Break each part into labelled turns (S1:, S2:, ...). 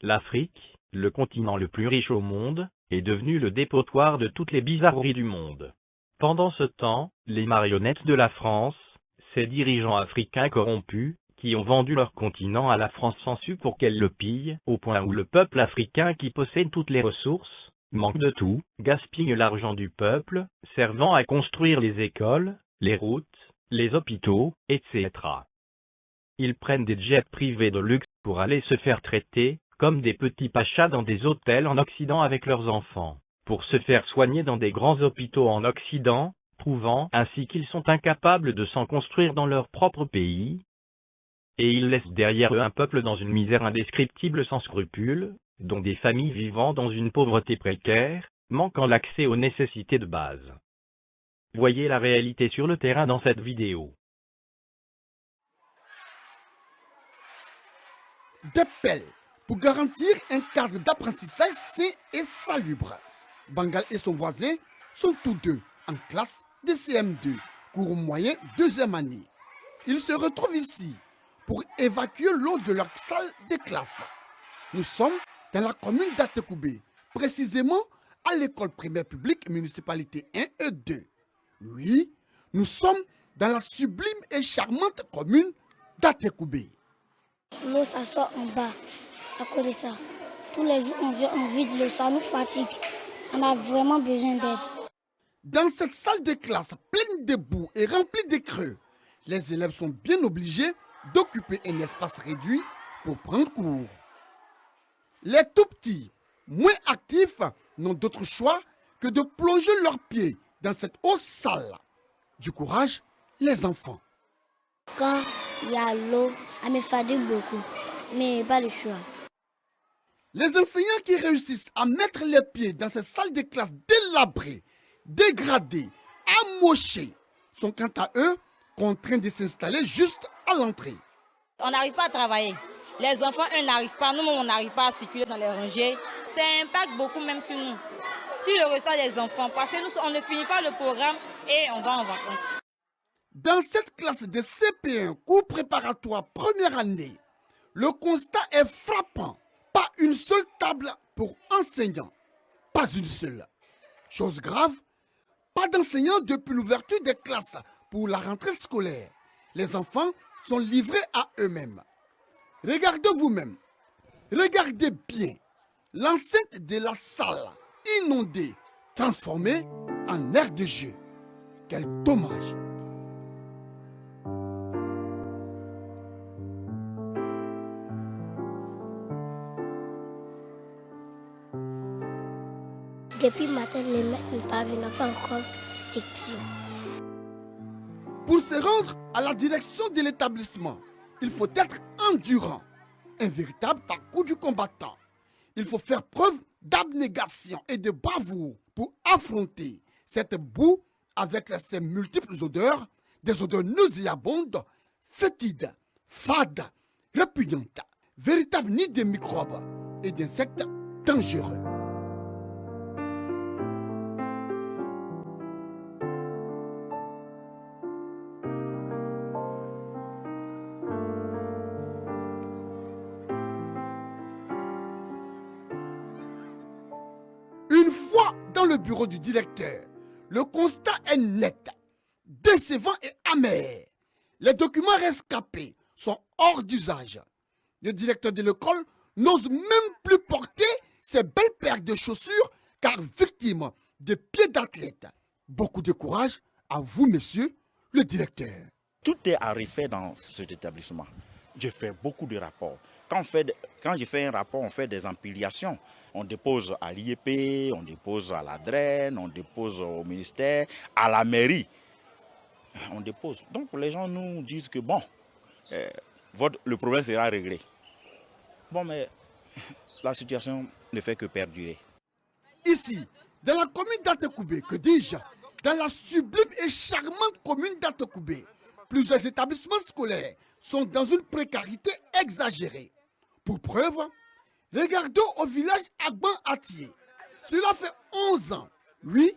S1: l'Afrique, le continent le plus riche au monde, est devenu le dépotoir de toutes les bizarreries du monde. Pendant ce temps, les marionnettes de la France, ces dirigeants africains corrompus, qui ont vendu leur continent à la France sans su pour qu'elle le pille, au point où le peuple africain qui possède toutes les ressources, manque de tout, gaspille l'argent du peuple, servant à construire les écoles, les routes, les hôpitaux, etc. Ils prennent des jets privés de luxe pour aller se faire traiter, comme des petits pachas dans des hôtels en Occident avec leurs enfants, pour se faire soigner dans des grands hôpitaux en Occident, prouvant ainsi qu'ils sont incapables de s'en construire dans leur propre pays. Et ils laissent derrière eux un peuple dans une misère indescriptible sans scrupules, dont des familles vivant dans une pauvreté précaire, manquant l'accès aux nécessités de base. Voyez la réalité sur le terrain dans cette vidéo.
S2: Des pelles pour garantir un cadre d'apprentissage sain et salubre. Bangal et son voisin sont tous deux en classe de CM2, cours moyen 2e année. Ils se retrouvent ici pour évacuer l'eau de leur salle de classe. Nous sommes dans la commune d'Atekoubé, précisément à l'école primaire publique municipalité 1 et 2. Oui, nous sommes dans la sublime et charmante commune d'Atekoubé.
S3: L'eau, ça sort en bas. À cause de ça, tous les jours, on vient, on vide l'eau, ça nous fatigue. On a vraiment besoin d'aide.
S2: Dans cette salle de classe pleine de boue et remplie de creux, les élèves sont bien obligés d'occuper un espace réduit pour prendre cours. Les tout-petits, moins actifs, n'ont d'autre choix que de plonger leurs pieds dans cette eau sale. Du courage, les enfants.
S3: Quand il y a l'eau, elle me fatigue beaucoup, mais pas le choix.
S2: Les enseignants qui réussissent à mettre les pieds dans ces salles de classe délabrées, dégradées, amochées, sont quant à eux contraints de s'installer juste à l'entrée.
S4: On n'arrive pas à travailler. Les enfants, eux, n'arrivent pas. Nous, on n'arrive pas à circuler dans les rangées. Ça impacte beaucoup même sur nous. Sur le restant des enfants. Parce que nous, on ne finit pas le programme et on va en vacances.
S2: Dans cette classe de CP1, cours préparatoire première année, le constat est frappant. Pas une seule table pour enseignants. Pas une seule. Chose grave, pas d'enseignants depuis l'ouverture des classes pour la rentrée scolaire. Les enfants sont livrés à eux-mêmes. Regardez vous-même. Regardez bien. L'enceinte de la salle inondée, transformée en aire de jeu. Quel dommage.
S3: Depuis matin, les maîtres ne parviennent pas encore écrire.
S2: Pour se rendre à la direction de l'établissement, il faut être endurant, un véritable parcours du combattant. Il faut faire preuve d'abnégation et de bravoure pour affronter cette boue avec ses multiples odeurs, des odeurs nauséabondes, fétides, fades, répugnantes, véritables nids de microbes et d'insectes dangereux. Une fois dans le bureau du directeur, le constat est net, décevant et amer. Les documents rescapés sont hors d'usage. Le directeur de l'école n'ose même plus porter ses belles paires de chaussures car victime de pieds d'athlète. Beaucoup de courage à vous, monsieur le directeur.
S5: Tout est à refaire dans cet établissement. J'ai fait beaucoup de rapports. Quand je fais un rapport, on fait des empilations. On dépose à l'IEP, on dépose à la DREN, on dépose au ministère, à la mairie. On dépose. Donc les gens nous disent que bon, le problème sera réglé. Bon, mais la situation ne fait que perdurer.
S2: Ici, dans la commune d'Atekoubé, que dis-je, dans la sublime et charmante commune d'Atekoubé, plusieurs établissements scolaires sont dans une précarité exagérée. Pour preuve, regardons au village Agban-Atié. Cela fait 11 ans, oui,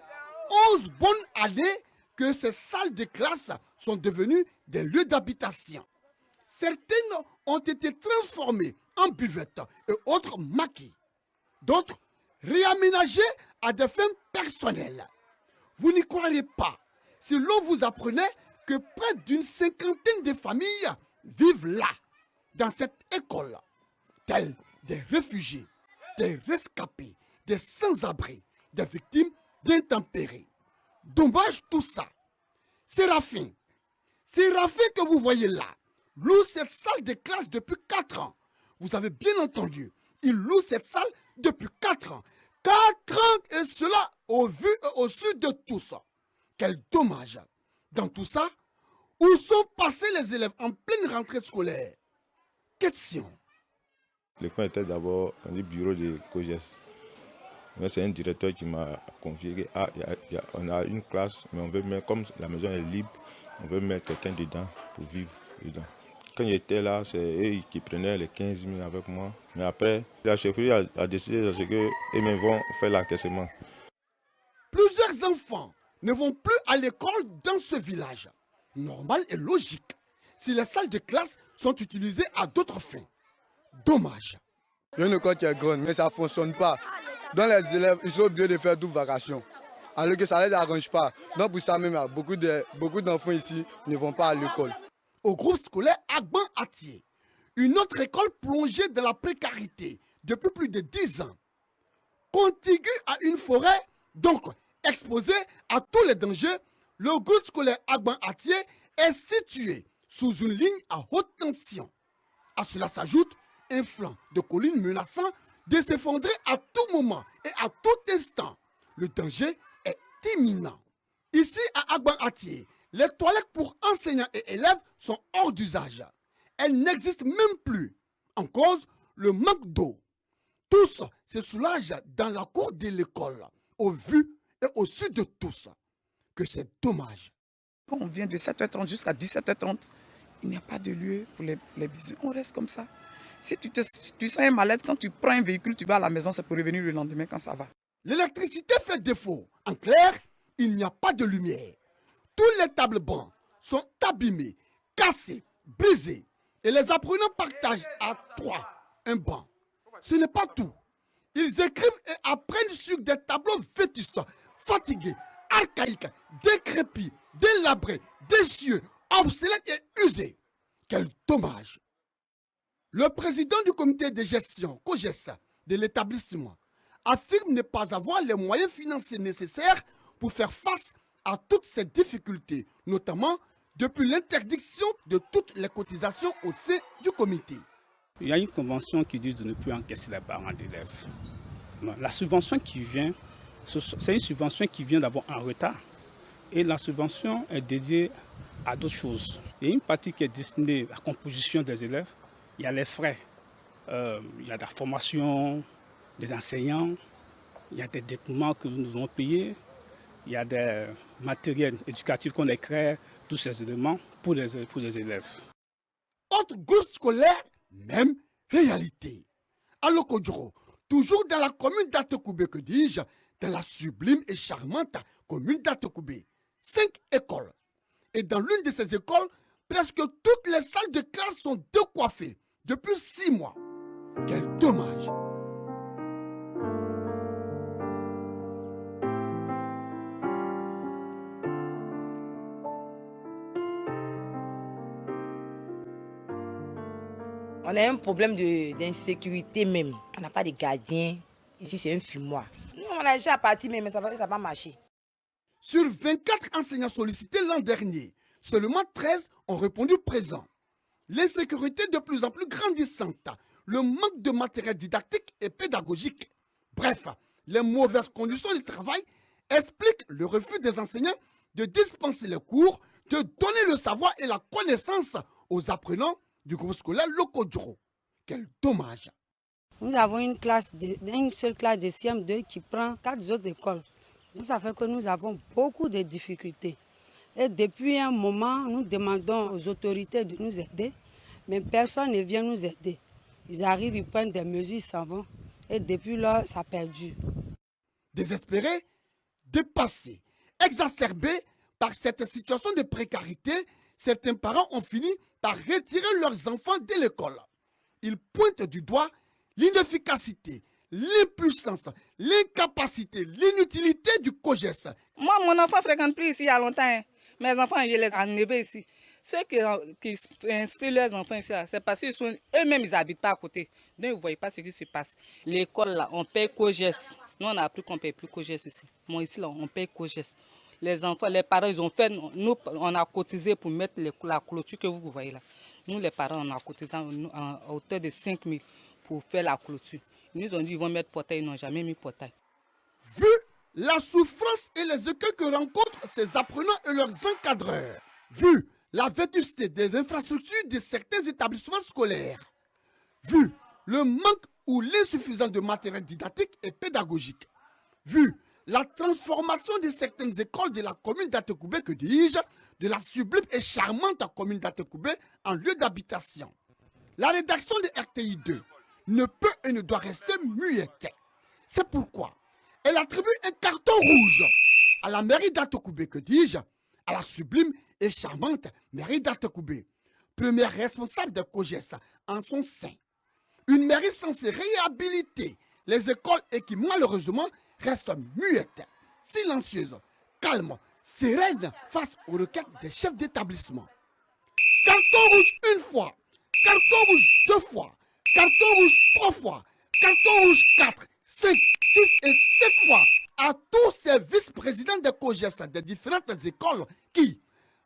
S2: 11 bonnes années que ces salles de classe sont devenues des lieux d'habitation. Certaines ont été transformées en buvette et autres maquis. D'autres réaménagés à des fins personnelles. Vous n'y croirez pas si l'on vous apprenait que près d'une cinquantaine de familles vivent là, dans cette école, tels des réfugiés, des rescapés, des sans-abri, des victimes d'intempéries. Dommage tout ça. Séraphin que vous voyez là, loue cette salle de classe depuis 4 ans. Vous avez bien entendu, il loue cette salle depuis 4 ans. 4 ans et cela au vu et au su de tous. Quel dommage. Dans tout ça, où sont passés les élèves en pleine rentrée scolaire? Question.
S6: L'école était d'abord dans le bureau de COGES. C'est un directeur qui m'a confié on a une classe, mais on veut mettre, comme la maison est libre, on veut mettre quelqu'un dedans pour vivre dedans. Quand j'étais là, c'est eux qui prenaient les 15 000 avec moi. Mais après, la chefferie a décidé de ce qu'eux-mêmes vont faire l'encaissement.
S2: Plusieurs enfants ne vont plus à l'école dans ce village. Normal et logique, si les salles de classe sont utilisées à d'autres fins. Dommage.
S7: Il y a une école qui est grande, mais ça ne fonctionne pas. Donc les élèves, ils sont obligés de faire 12 vacations. Alors que ça ne les arrange pas. Donc pour ça même, beaucoup d'enfants ici ne vont pas à l'école.
S2: Au groupe scolaire Agban-Atié, une autre école plongée dans la précarité depuis plus de 10 ans. Contiguë à une forêt, donc exposée à tous les dangers, le groupe scolaire Agban-Atié est situé sous une ligne à haute tension. À cela s'ajoute un flanc de collines menaçant de s'effondrer à tout moment et à tout instant. Le danger est imminent. Ici à Agban-Atié, les toilettes pour enseignants et élèves sont hors d'usage. Elles n'existent même plus. En cause, le manque d'eau. Tous se soulagent dans la cour de l'école, au vu et au su de tous. Que c'est dommage.
S8: Quand on vient de 7h30 jusqu'à 17h30, il n'y a pas de lieu pour les bisous. On reste comme ça. Si tu sens un mal-être, quand tu prends un véhicule, tu vas à la maison, c'est pour revenir le lendemain quand ça va.
S2: L'électricité fait défaut. En clair, il n'y a pas de lumière. Tous les tables bancs sont abîmés, cassés, brisés. Et les apprenants partagent à 3 un banc. Ce n'est pas tout. Ils écrivent et apprennent sur des tableaux vétustes, fatigués, archaïques, décrépits, délabrés, décieux, obsolètes et usés. Quel dommage! Le président du comité de gestion, COGES, de l'établissement, affirme ne pas avoir les moyens financiers nécessaires pour faire face à toutes ces difficultés, notamment depuis l'interdiction de toutes les cotisations au sein du comité.
S9: Il y a une convention qui dit de ne plus encaisser les parents d'élèves. La subvention qui vient, c'est une subvention qui vient d'abord en retard. Et la subvention est dédiée à d'autres choses. Il y a une partie qui est destinée à la composition des élèves. Il y a les frais, il y a la formation des enseignants, il y a des documents que nous devons payer, il y a des matériels éducatifs qu'on crée, tous ces éléments pour les élèves.
S2: Autre groupe scolaire, même réalité. À Lokodjoro, toujours dans la commune d'Atekoubé, que dis-je, dans la sublime et charmante commune d'Atekoubé. 5 écoles. Et dans l'une de ces écoles, presque toutes les salles de classe sont décoiffées depuis 6 mois. Quel dommage!
S10: On a un problème d'insécurité même. On n'a pas de gardien. Ici, c'est un fumoir. Nous, on a déjà parti, mais ça va pas marcher.
S2: Sur 24 enseignants sollicités l'an dernier, seulement 13 ont répondu présent. L'insécurité de plus en plus grandissante, le manque de matériel didactique et pédagogique. Bref, les mauvaises conditions de travail expliquent le refus des enseignants de dispenser les cours, de donner le savoir et la connaissance aux apprenants du groupe scolaire Lokodjoro. Quel dommage!
S11: Nous avons une seule classe de CM2 qui prend 4 autres écoles. Ça fait que nous avons beaucoup de difficultés. Et depuis un moment, nous demandons aux autorités de nous aider, mais personne ne vient nous aider. Ils arrivent, ils prennent des mesures, ils s'en vont. Et depuis là, ça a perdu.
S2: Désespérés, dépassés, exacerbés par cette situation de précarité, certains parents ont fini par retirer leurs enfants de l'école. il pointe du doigt l'inefficacité, l'impuissance, l'incapacité, l'inutilité du COJES.
S8: Moi, mon enfant ne fréquente plus ici il y a longtemps. Hein. Mes enfants, je les ai enlevés ici. Ceux qui inscrivent leurs enfants ici, c'est parce qu'ils sont eux-mêmes, ils n'habitent pas à côté. Donc, ils ne voient pas ce qui se passe. L'école, là, on paye COJES. Nous, on a appris qu'on ne paye plus COJES ici. Moi, ici, là, on paye COJES. Les enfants, les parents, ils ont fait, nous, on a cotisé pour mettre la clôture que vous voyez là. Nous, les parents, on a cotisé à hauteur de 5 000 pour faire la clôture. Ils nous ont dit qu'ils vont mettre portail, ils n'ont jamais mis portail.
S2: Vu la souffrance et les écueils que rencontrent ces apprenants et leurs encadreurs, vu la vétusté des infrastructures de certains établissements scolaires, vu le manque ou l'insuffisance de matériel didactique et pédagogique, vu la transformation de certaines écoles de la commune d'Atekoubé, que dis-je, de la sublime et charmante commune d'Atekoubé en lieu d'habitation, la rédaction de RTI 2 ne peut et ne doit rester muette. C'est pourquoi elle attribue un carton rouge à la mairie d'Atekoubé, que dis-je, à la sublime et charmante mairie d'Atekoubé, première responsable de COJES en son sein. Une mairie censée réhabiliter les écoles et qui malheureusement reste muette, silencieuse, calme, sereine face aux requêtes des chefs d'établissement. Carton rouge une fois, carton rouge 2 fois, carton rouge 3 fois, carton rouge 4, 5, 6 et 7 fois à tous ces vice-présidents de COJES des différentes écoles qui,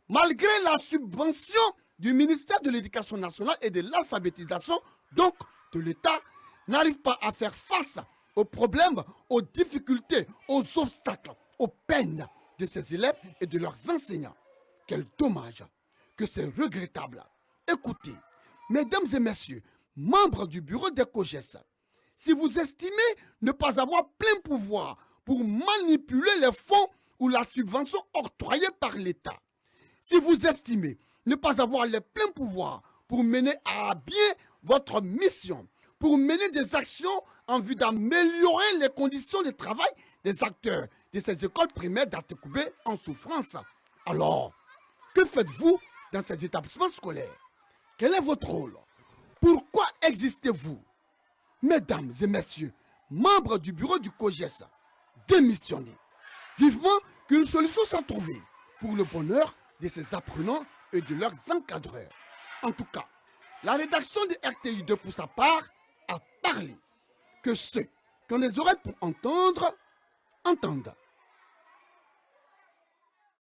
S2: malgré la subvention du ministère de l'Éducation nationale et de l'alphabétisation, donc de l'État, n'arrivent pas à faire face aux problèmes, aux difficultés, aux obstacles, aux peines de ces élèves et de leurs enseignants. Quel dommage, que c'est regrettable. Écoutez, mesdames et messieurs, membres du bureau des COJES, si vous estimez ne pas avoir plein pouvoir pour manipuler les fonds ou la subvention octroyée par l'État, si vous estimez ne pas avoir les pleins pouvoirs pour mener à bien votre mission, pour mener des actions en vue d'améliorer les conditions de travail des acteurs de ces écoles primaires d'Atekoubé en souffrance, alors, que faites-vous dans ces établissements scolaires? Quel est votre rôle? Pourquoi existez-vous? Mesdames et messieurs, membres du bureau du COJES, démissionnez. Vivement qu'une solution soit trouvée pour le bonheur de ces apprenants et de leurs encadreurs. En tout cas, la rédaction de RTI 2 pour sa part a parlé. Que ceux qui ont les oreilles pour entendre, entendent.